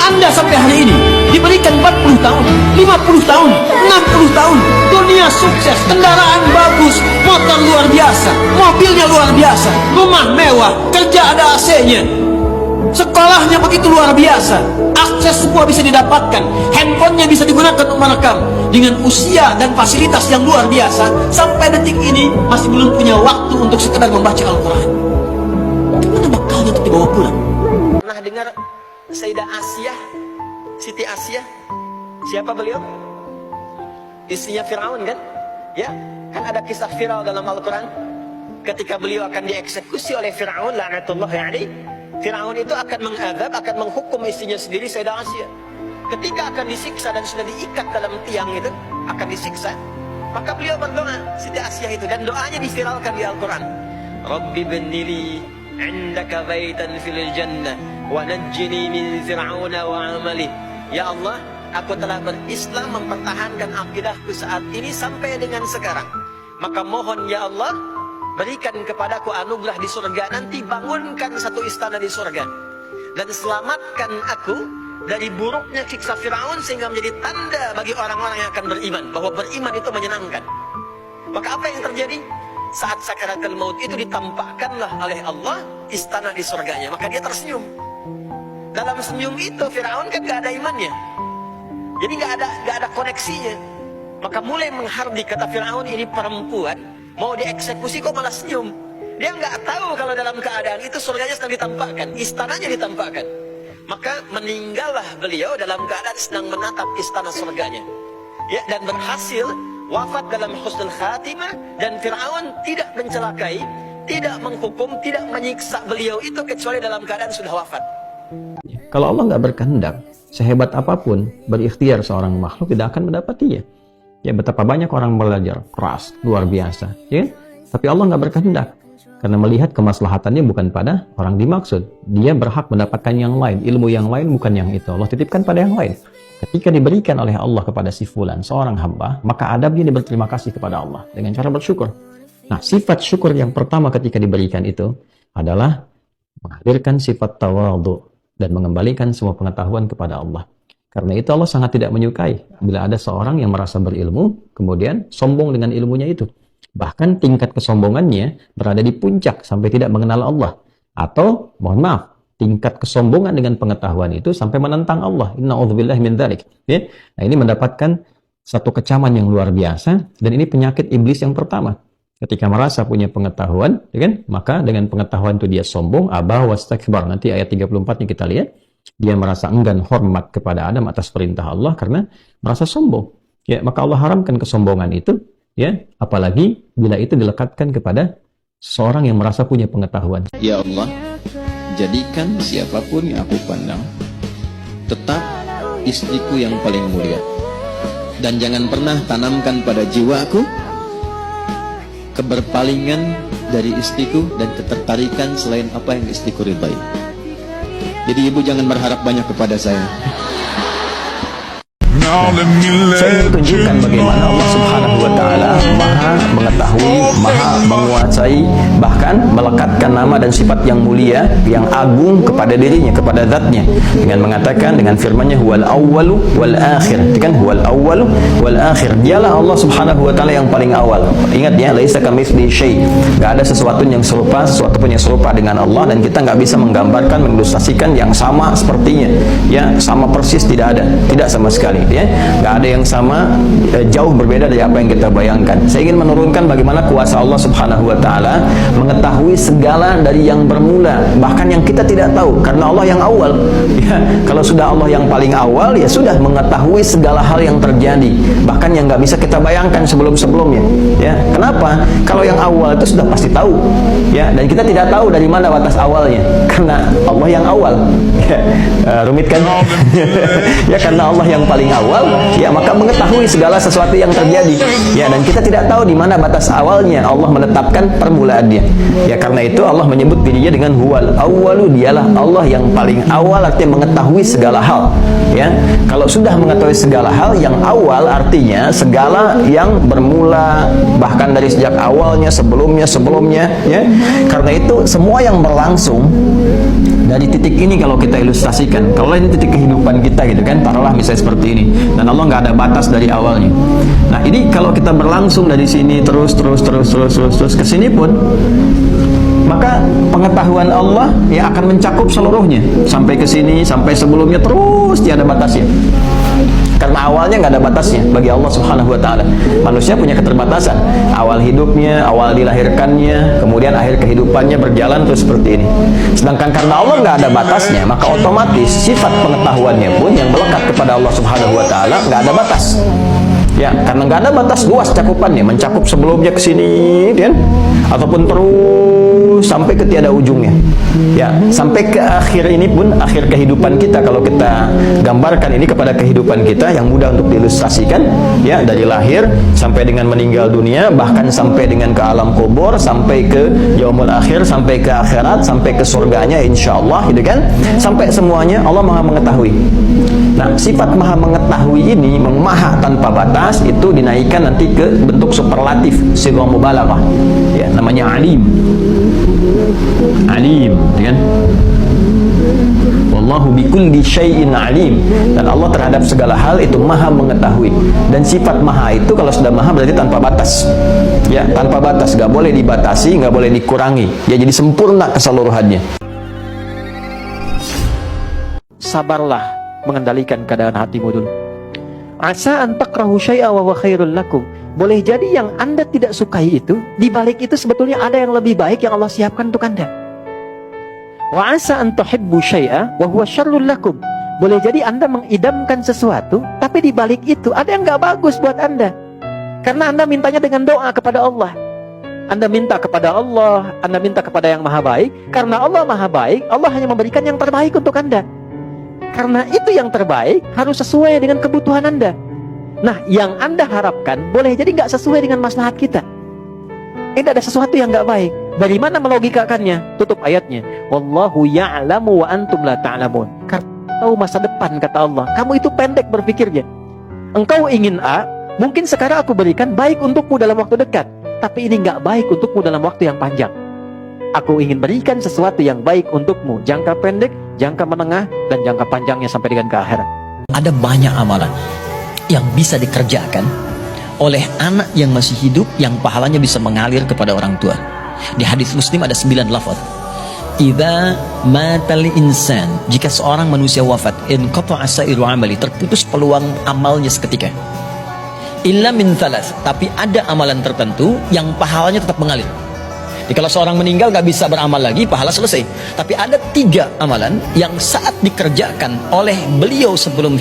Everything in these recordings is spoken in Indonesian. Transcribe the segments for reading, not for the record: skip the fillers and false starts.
Anda sampai hari ini diberikan 40 tahun, 50 tahun, 60 tahun, dunia sukses, kendaraan bagus, motor luar biasa, mobilnya luar biasa, rumah mewah, kerja ada AC-nya, sekolahnya begitu luar biasa, akses semua bisa didapatkan, handphonenya bisa digunakan untuk merekam, dengan usia dan fasilitas yang luar biasa, sampai detik ini masih belum punya waktu untuk sekedar membaca Al-Quran. Gimana bakalnya untuk dibawa pulang? Pernah dengar Sayyidah Asiyah, Siti Asiyah? Siapa beliau? Istrinya Fir'aun kan? Ya, kan ada kisah Fir'aun dalam Al-Quran. Ketika beliau akan dieksekusi oleh Fir'aun, la'natullahi alaihi, Fir'aun itu akan mengadab, akan menghukum istrinya sendiri, Sayyidah Asiyah. Ketika akan disiksa dan sudah diikat dalam tiang itu, akan disiksa, maka beliau berdoa, Siti Asiyah itu, dan doanya diviralkan di Al-Quran. Rabbi bennili indaka baitan fil jannah wa najjini min fir'auna wa amali. Ya Allah, aku telah berislam, mempertahankan akidahku saat ini sampai dengan sekarang. Maka mohon ya Allah, berikan kepadaku anugerah di surga nanti, bangunkan satu istana di surga, dan selamatkan aku dari buruknya siksa Fir'aun, sehingga menjadi tanda bagi orang-orang yang akan beriman, bahwa beriman itu menyenangkan. Maka apa yang terjadi? Saat sakaratul maut itu ditampakkanlah oleh Allah istana di surganya, maka dia tersenyum. Dalam senyum itu Fir'aun kan gak ada imannya, jadi gak ada koneksinya. Maka mulai menghardik, kata Fir'aun, ini perempuan mau dieksekusi kok malah senyum. Dia nggak tahu kalau dalam keadaan itu surganya sedang ditampakkan, istananya ditampakkan. Maka meninggallah beliau dalam keadaan sedang menatap istana surganya, ya, dan berhasil wafat dalam husnul khatimah. Dan Fir'aun tidak mencelakai, tidak menghukum, tidak menyiksa beliau itu kecuali dalam keadaan sudah wafat. Kalau Allah nggak berkehendak, sehebat apapun berikhtiar seorang makhluk tidak akan mendapatinya. Ya, betapa banyak orang belajar keras, luar biasa, ya, tapi Allah nggak berkehendak. Karena melihat kemaslahatannya bukan pada orang dimaksud. Dia berhak mendapatkan yang lain, ilmu yang lain, bukan yang itu. Allah titipkan pada yang lain. Ketika diberikan oleh Allah kepada si fulan, seorang hamba, maka adabnya dia berterima kasih kepada Allah dengan cara bersyukur. Nah, sifat syukur yang pertama ketika diberikan itu adalah menghadirkan sifat tawadhu dan mengembalikan semua pengetahuan kepada Allah. Karena itu Allah sangat tidak menyukai bila ada seorang yang merasa berilmu, kemudian sombong dengan ilmunya itu. Bahkan tingkat kesombongannya berada di puncak sampai tidak mengenal Allah. Atau, mohon maaf, tingkat kesombongan dengan pengetahuan itu sampai menentang Allah. Inna'udzubillahi min dzalik. Ya? Nah, ini mendapatkan satu kecaman yang luar biasa, dan ini penyakit iblis yang pertama. Ketika merasa punya pengetahuan, ya kan? Maka dengan pengetahuan itu dia sombong, abah wastakbar. Nanti ayat 34-nya kita lihat. Dia merasa enggan hormat kepada Adam atas perintah Allah karena merasa sombong. Ya, maka Allah haramkan kesombongan itu, ya, apalagi bila itu dilekatkan kepada seorang yang merasa punya pengetahuan. Ya Allah, jadikan siapapun yang aku pandang tetap istriku yang paling mulia, dan jangan pernah tanamkan pada jiwaku keberpalingan dari istriku dan ketertarikan selain apa yang istriku ridai. Jadi ibu jangan berharap banyak kepada saya. Saya ingin tunjukkan bagaimana Allah Subhanahu wa Ta'ala Maha mengetahui, Maha menguasai, bahkan melekatkan nama dan sifat yang mulia, yang agung kepada dirinya, kepada zatnya, dengan mengatakan, dengan firman-Nya, huwal awwalu wal akhir. Kan, huwal awwalu wal akhir. Dialah Allah Subhanahu wa Ta'ala yang paling awal. Ingat ya, laisa kamitslihi syai'. Enggak ada sesuatu yang serupa, sesuatu pun yang serupa dengan Allah, dan kita nggak bisa menggambarkan, mengilustrasikan yang sama sepertinya. Ya, sama persis tidak ada, tidak sama sekali. Ya, nggak ada yang sama, jauh berbeda dari apa yang kita bayangkan. Saya ingin menurunkan bagaimana kuasa Allah Subhanahu wa Ta'ala mengetahui segala dari yang bermula, bahkan yang kita tidak tahu, karena Allah yang awal. Ya, kalau sudah Allah yang paling awal, ya sudah mengetahui segala hal yang terjadi, bahkan yang nggak bisa kita bayangkan sebelum-sebelumnya. Ya, kenapa? Kalau yang awal itu sudah pasti tahu. Ya, dan kita tidak tahu dari mana batas awalnya, karena Allah yang awal. Ya, rumit kan? Ya, karena Allah yang paling awal, ya, maka mengetahui segala sesuatu yang terjadi. Ya, dan kita tidak tahu di mana batas awalnya Allah menetapkan permulaannya. Ya, karena itu Allah menyebut dirinya dengan huwal awwalu, dialah Allah yang paling awal, artinya mengetahui segala hal. Ya, kalau sudah mengetahui segala hal, yang awal artinya segala yang bermula, bahkan dari sejak awalnya, sebelumnya, ya. Karena itu semua yang berlangsung Dari titik ini kalau kita ilustrasikan, kalau ini titik kehidupan kita gitu kan, taruhlah misalnya seperti ini, dan Allah nggak ada batas dari awalnya. Nah ini kalau kita berlangsung dari sini terus ke sini pun, maka pengetahuan Allah yang akan mencakup seluruhnya sampai ke sini, sampai sebelumnya, terus tiada batasnya. Karena awalnya nggak ada batasnya bagi Allah Subhanahu wa Ta'ala. Manusia punya keterbatasan, awal hidupnya, awal dilahirkannya, kemudian akhir kehidupannya berjalan terus seperti ini. Sedangkan karena Allah nggak ada batasnya, maka otomatis sifat pengetahuannya pun yang melekat kepada Allah Subhanahu wa Ta'ala nggak ada batas. Ya, karena nggak ada batas, luas cakupannya, mencakup sebelumnya ke sini, kan? Ataupun terus sampai ke tiada ujungnya. Ya, sampai ke akhir ini pun, akhir kehidupan kita, kalau kita gambarkan ini kepada kehidupan kita yang mudah untuk diilustrasikan, ya, dari lahir sampai dengan meninggal dunia, bahkan sampai dengan ke alam kubur, sampai ke yaumul akhir, sampai ke akhirat, sampai ke surganya insyaallah, gitu kan? Sampai semuanya Allah Maha mengetahui. Nah, sifat Maha mengetahui ini, maha tanpa batas, itu dinaikkan nanti ke bentuk superlatif, sighah mubalaghah. Ya, namanya alim. Alim, kan? Wallahu bikulli syai'in alim. Dan Allah terhadap segala hal itu Maha mengetahui. Dan sifat Maha itu kalau sudah Maha berarti tanpa batas. Ya, tanpa batas, nggak boleh dibatasi, nggak boleh dikurangi. Ya, jadi sempurna keseluruhannya. Sabarlah mengendalikan keadaan hatimu dulu. Asa an takrahu syai'a wa huwa khairul lakum. Boleh jadi yang Anda tidak sukai itu, di balik itu sebetulnya ada yang lebih baik yang Allah siapkan untuk Anda. Wa asa an tuhibbu syai'a wa huwa syarrul lakum. Boleh jadi Anda mengidamkan sesuatu, tapi di balik itu ada yang nggak bagus buat Anda. Karena Anda mintanya dengan doa kepada Allah. Anda minta kepada Allah, Anda minta kepada yang Maha Baik. Karena Allah Maha Baik, Allah hanya memberikan yang terbaik untuk Anda. Karena itu yang terbaik harus sesuai dengan kebutuhan Anda. Nah, yang Anda harapkan boleh jadi nggak sesuai dengan maslahat kita. Ini ada sesuatu yang nggak baik. Dari mana melogikakannya? Tutup ayatnya. Wallahu ya'lamu wa antum la ta'lamun. Karena tahu masa depan, kata Allah. Kamu itu pendek berpikirnya. Engkau ingin A, mungkin sekarang aku berikan baik untukmu dalam waktu dekat, tapi ini nggak baik untukmu dalam waktu yang panjang. Aku ingin berikan sesuatu yang baik untukmu, jangka pendek, jangka menengah, dan jangka panjangnya sampai dengan ke akhirat. Ada banyak amalan yang bisa dikerjakan oleh anak yang masih hidup, yang pahalanya bisa mengalir kepada orang tua. Di hadis Muslim ada 9 lafaz. Idza matal insan, jika seorang manusia wafat, inqata'a sa'iru amali, terputus peluang amalnya seketika. Illa min thalas, tapi ada amalan tertentu yang pahalanya tetap mengalir. Jadi kalau seorang meninggal nggak bisa beramal lagi, pahala selesai. Tapi ada 3 amalan yang saat dikerjakan oleh beliau sebelum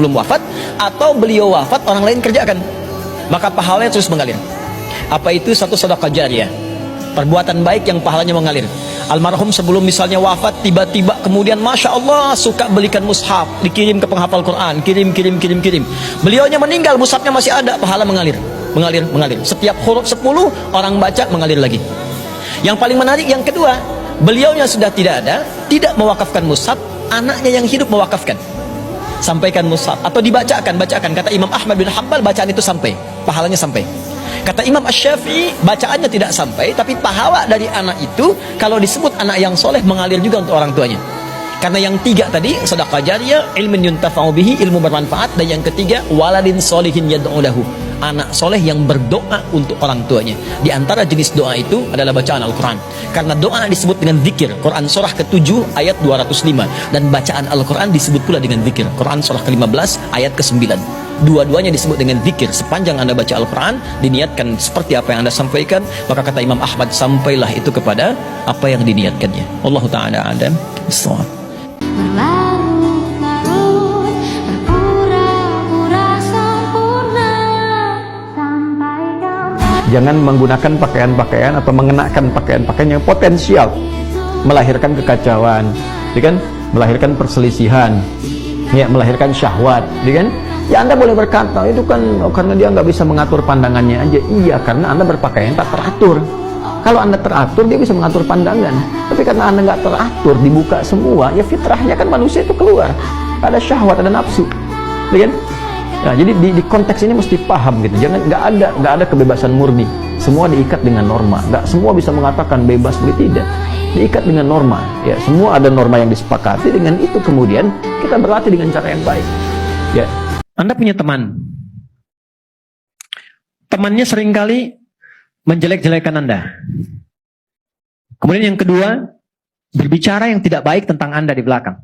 wafat, atau beliau wafat orang lain kerjakan, maka pahalanya terus mengalir. Apa itu? 1, sedekah jariyah, perbuatan baik yang pahalanya mengalir. Almarhum sebelum misalnya wafat, tiba-tiba kemudian Masya Allah suka belikan mushaf, dikirim ke penghafal Quran, kirim. Beliaunya meninggal, mushafnya masih ada, pahala mengalir. Setiap huruf 10 orang baca, mengalir lagi. Yang paling menarik yang kedua, beliaunya sudah tidak ada, tidak mewakafkan mushaf, anaknya yang hidup mewakafkan. Sampaikan mushaf atau dibacakan. Kata Imam Ahmad bin Hanbal, bacaan itu sampai, pahalanya sampai. Kata Imam Asy-Syafi'i, bacaannya tidak sampai, tapi pahala dari anak itu kalau disebut anak yang soleh mengalir juga untuk orang tuanya. Karena yang 3 tadi, sedekah jariyah, ilmun yuntafa'u bihi, ilmu bermanfaat, dan yang ketiga, waladin solihin yad'u lahu, anak soleh yang berdoa untuk orang tuanya. Di antara jenis doa itu adalah bacaan Al-Quran. Karena doa disebut dengan zikir. Quran surah ke-7 ayat 205. Dan bacaan Al-Quran disebut pula dengan zikir. Quran surah ke-15 ayat ke-9. Dua-duanya disebut dengan zikir. Sepanjang Anda baca Al-Quran, diniatkan seperti apa yang Anda sampaikan, maka kata Imam Ahmad, sampailah itu kepada apa yang diniatkannya. Wallahu ta'ala a'lam bissawab. Berlarut-larut, berpura-pura sempurna, sampai kau. Jangan menggunakan pakaian-pakaian atau mengenakan pakaian-pakaian yang potensial melahirkan kekacauan, ya kan? Melahirkan perselisihan, ya, melahirkan syahwat, ya kan? Ya, Anda boleh berkata itu kan karena dia nggak bisa mengatur pandangannya aja. Iya, karena Anda berpakaian tak teratur. Kalau Anda teratur, dia bisa mengatur pandangan. Tapi karena Anda nggak teratur, dibuka semua, ya fitrahnya kan manusia itu keluar. Ada syahwat, ada nafsu, ya kan? Nah, jadi di konteks ini mesti paham gitu. Jangan nggak ada kebebasan murni. Semua diikat dengan norma. Nggak semua bisa mengatakan bebas, begitu tidak. diikat dengan norma. Ya, semua ada norma yang disepakati, dengan itu kemudian kita berlatih dengan cara yang baik. Ya. Anda punya teman. Temannya seringkali menjelek-jelekan Anda. Kemudian yang kedua, berbicara yang tidak baik tentang Anda di belakang.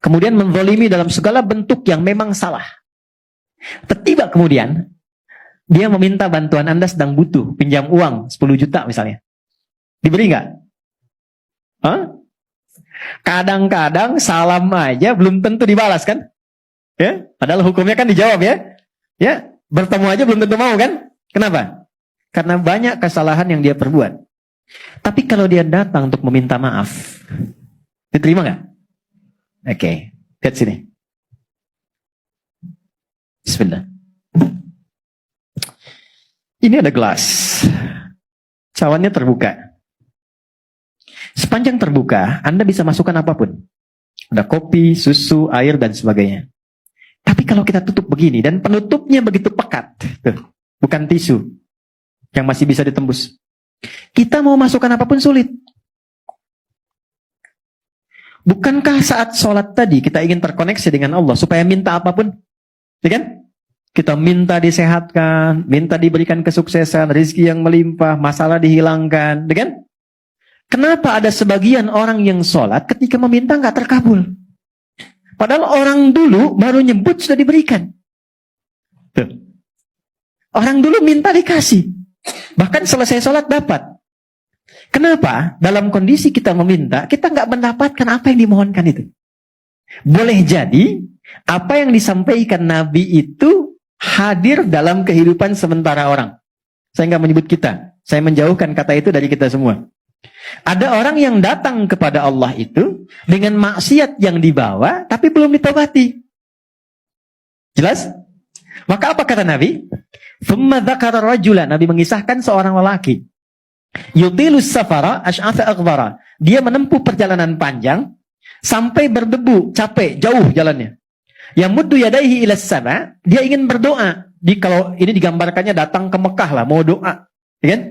Kemudian menzalimi dalam segala bentuk yang memang salah. Tiba kemudian, dia meminta bantuan Anda sedang butuh, pinjam uang 10 juta misalnya. Diberi nggak? Hah? Kadang-kadang salam aja belum tentu dibalas kan? Ya, padahal hukumnya kan dijawab ya. Ya, bertemu aja belum tentu mau kan? Kenapa? Karena banyak kesalahan yang dia perbuat. Tapi kalau dia datang untuk meminta maaf, diterima nggak? Oke, lihat sini. Bismillah. Ini ada gelas. Cawannya terbuka. Sepanjang terbuka, Anda bisa masukkan apapun. Ada kopi, susu, air, dan sebagainya. Tapi kalau kita tutup begini, dan penutupnya begitu pekat, tuh, bukan tisu, yang masih bisa ditembus. Kita mau masukkan apapun sulit. Bukankah saat sholat tadi kita ingin terkoneksi dengan Allah supaya minta apapun? Ya kan? Kita minta disehatkan, minta diberikan kesuksesan, rezeki yang melimpah, masalah dihilangkan. Ya kan? Kenapa ada sebagian orang yang sholat ketika meminta nggak terkabul? Padahal orang dulu baru nyebut sudah diberikan. Tuh. Orang dulu minta dikasih. Bahkan selesai sholat dapat. Kenapa? Dalam kondisi kita meminta, kita nggak mendapatkan apa yang dimohonkan itu. Boleh jadi, apa yang disampaikan Nabi itu hadir dalam kehidupan sementara orang. Saya nggak menyebut kita. Saya menjauhkan kata itu dari kita semua. Ada orang yang datang kepada Allah itu dengan maksiat yang dibawa, tapi belum ditobati. Jelas? Maka apa kata Nabi? Thumma dzakara rajulan. Nabi mengisahkan seorang lelaki. Yutilus safara asy'atha aghbara. Dia menempuh perjalanan panjang sampai berdebu, capek, jauh jalannya. Yamuddu yadaihi ilas sama, dia ingin berdoa. Kalau ini digambarkannya datang ke Mekah lah, mau doa, ya kan?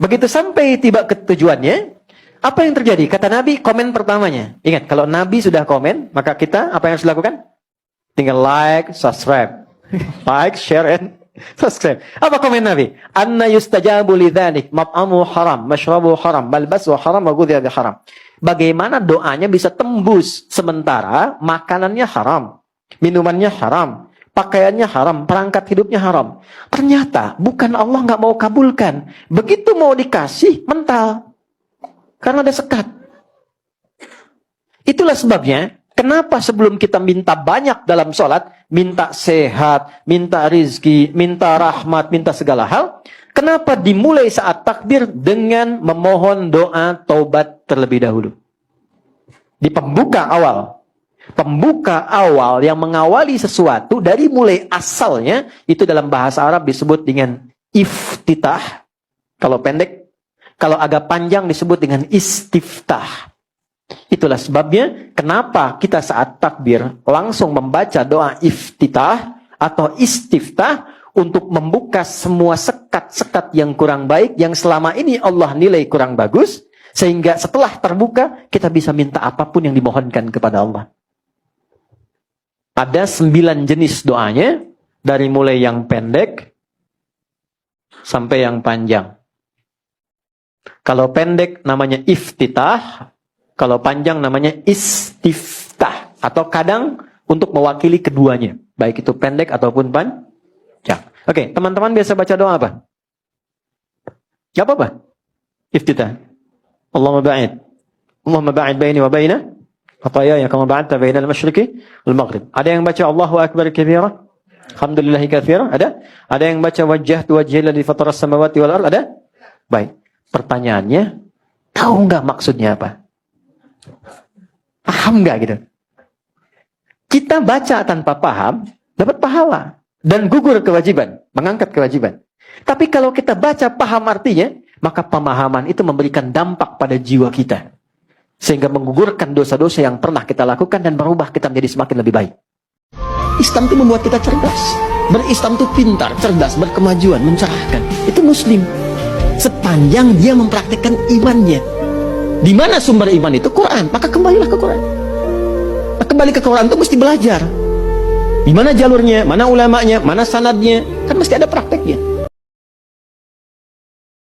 Begitu sampai tiba ke tujuannya, apa yang terjadi? Kata Nabi, komen pertamanya. Ingat, kalau Nabi sudah komen, maka kita apa yang harus dilakukan? Tinggal like, subscribe. Like, share, and subscribe. Apa komen Nabi? Anna yustajabu lidzalik, mat'amu haram, mashrabu haram, malbasu haram, wa ghudhiya bi haram. Bagaimana doanya bisa tembus sementara makanannya haram, minumannya haram, pakaiannya haram, perangkat hidupnya haram. Ternyata bukan Allah nggak mau kabulkan. Begitu mau dikasih, mental. Karena ada sekat. Itulah sebabnya, kenapa sebelum kita minta banyak dalam sholat, minta sehat, minta rizki, minta rahmat, minta segala hal, kenapa dimulai saat takbir dengan memohon doa taubat terlebih dahulu? Di pembuka awal. Pembuka awal yang mengawali sesuatu dari mulai asalnya, itu dalam bahasa Arab disebut dengan iftitah. Kalau pendek, kalau agak panjang disebut dengan istiftah. Itulah sebabnya kenapa kita saat takbir langsung membaca doa iftitah atau istiftah untuk membuka semua sekat-sekat yang kurang baik yang selama ini Allah nilai kurang bagus, sehingga setelah terbuka kita bisa minta apapun yang dimohonkan kepada Allah. Ada 9 jenis doanya, dari mulai yang pendek sampai yang panjang. Kalau pendek namanya iftitah, kalau panjang namanya istiftah. Atau kadang untuk mewakili keduanya, baik itu pendek ataupun panjang. Oke, teman-teman biasa baca doa apa? Gak apa-apa. Iftitah. Allahumma ba'id baini wa baina khataayaaya kama ba'adta baina al-masyriqi wal maghrib. Ada yang baca Allahu akbar kabira, alhamdulillahi katsira? Ada yang baca wajjahtu wajhiya alladzi fatara as-samawati wal ardh? Ada? Baik. Pertanyaannya, tahu nggak maksudnya apa? Paham nggak gitu? Kita baca tanpa paham, dapat pahala dan gugur kewajiban, mengangkat kewajiban. Tapi kalau kita baca paham artinya, maka pemahaman itu memberikan dampak pada jiwa kita. Sehingga menggugurkan dosa-dosa yang pernah kita lakukan dan merubah kita menjadi semakin lebih baik. Islam itu membuat kita cerdas. Berislam itu pintar, cerdas, berkemajuan, mencerahkan. Itu Muslim. Sepanjang dia mempraktikkan imannya. Di mana sumber iman itu? Quran. Maka kembalilah ke Quran. Kembali ke Quran itu mesti belajar. Di mana jalurnya, mana ulamanya, mana sanadnya, kan mesti ada prakteknya.